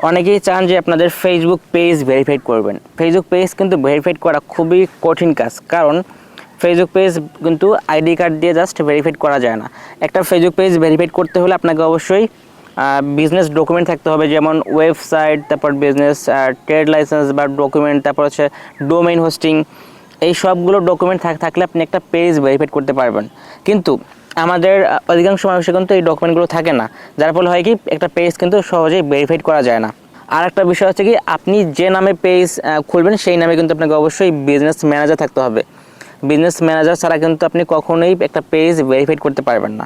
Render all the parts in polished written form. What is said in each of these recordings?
অনেকেই চান যে আপনাদের ফেসবুক পেজ ভেরিফাইড করবেন। ফেসবুক পেজ কিন্তু ভেরিফাইড করা খুবই কঠিন কাজ, কারণ ফেসবুক পেজ কিন্তু আইডি কার্ড দিয়ে জাস্ট ভেরিফাইড করা যায় না। একটা ফেসবুক পেজ ভেরিফাইড করতে হলে আপনাকে অবশ্যই বিজনেস ডকুমেন্ট থাকতে হবে, যেমন ওয়েবসাইট, তারপর বিজনেস ট্রেড লাইসেন্স বা ডকুমেন্ট, তারপর হচ্ছে ডোমেইন হোস্টিং। এই সবগুলো ডকুমেন্ট থাকলে আপনি একটা পেজ ভেরিফাইড করতে পারবেন। কিন্তু আমাদের অধিকাংশ মানুষের কিন্তু এই ডকুমেন্টগুলো থাকে না, যার ফলে হয় কি একটা পেজ কিন্তু সহজেই ভেরিফাইড করা যায় না। আর একটা বিষয় হচ্ছে কি, আপনি যে নামে পেজ খুলবেন সেই নামে কিন্তু আপনাকে অবশ্যই বিজনেস ম্যানেজার থাকতে হবে। বিজনেস ম্যানেজার ছাড়া কিন্তু আপনি কখনোই একটা পেজ ভেরিফাইড করতে পারবেন না।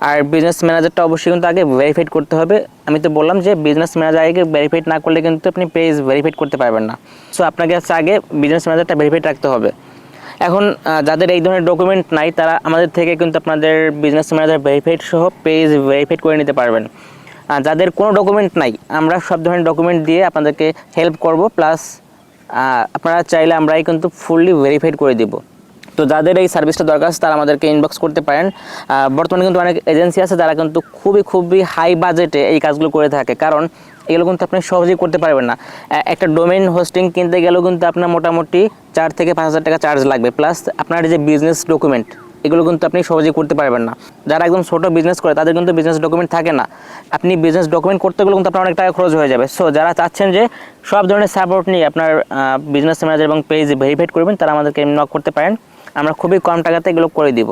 আর বিজনেস ম্যানেজারটা অবশ্যই কিন্তু আগে ভেরিফাইড করতে হবে। আমি তো বললাম যে বিজনেস ম্যানেজার আগে ভেরিফাইড না করলে কিন্তু আপনি পেজ ভেরিফাইড করতে পারবেন না। সো আপনাকে আগে বিজনেস ম্যানেজারটা ভেরিফাইড রাখতে হবে। এখন যাদের এই ধরনের ডকুমেন্ট নাই, তারা আমাদের থেকে কিন্তু আপনাদের বিজনেস ম্যানেজার ভেরিফাইড সহ পেজ ভেরিফাইড করে নিতে পারবেন। যাদের কোনো ডকুমেন্ট নাই, আমরা সব ধরনের ডকুমেন্ট দিয়ে আপনাদেরকে হেল্প করব, প্লাস আপনারা চাইলে আমরাই কিন্তু ফুললি ভেরিফাইড করে দিব। তো যাদের এই সার্ভিসটা দরকার তারা আমাদেরকে ইনবক্স করতে পারেন। বর্তমানে কিন্তু অনেক এজেন্সি আছে যারা কিন্তু খুবই হাই বাজেটে এই কাজগুলো করে থাকে, কারণ এগুলো কিন্তু আপনি সহজেই করতে পারবেন না। একটা ডোমেইন হোস্টিং কিনতে গেলেও কিন্তু আপনার মোটামুটি 4 থেকে 5,000 টাকা চার্জ লাগবে, প্লাস আপনার যে বিজনেস ডকুমেন্ট এগুলো কিন্তু আপনি সহজেই করতে পারবেন না। যারা একদম ছোটো বিজনেস করে তাদের কিন্তু বিজনেস ডকুমেন্ট থাকে না। আপনি বিজনেস ডকুমেন্ট করতে গেলে কিন্তু আপনার অনেক টাকা খরচ হয়ে যাবে। সো যারা চাচ্ছেন যে সব ধরনের সাপোর্ট নিয়ে আপনার বিজনেস ম্যানেজার এবং পেজ ভেরিফাইড করবেন, তারা আমাদেরকে নক করতে পারেন। আমরা খুবই কম টাকাতে এগুলো করে দিব।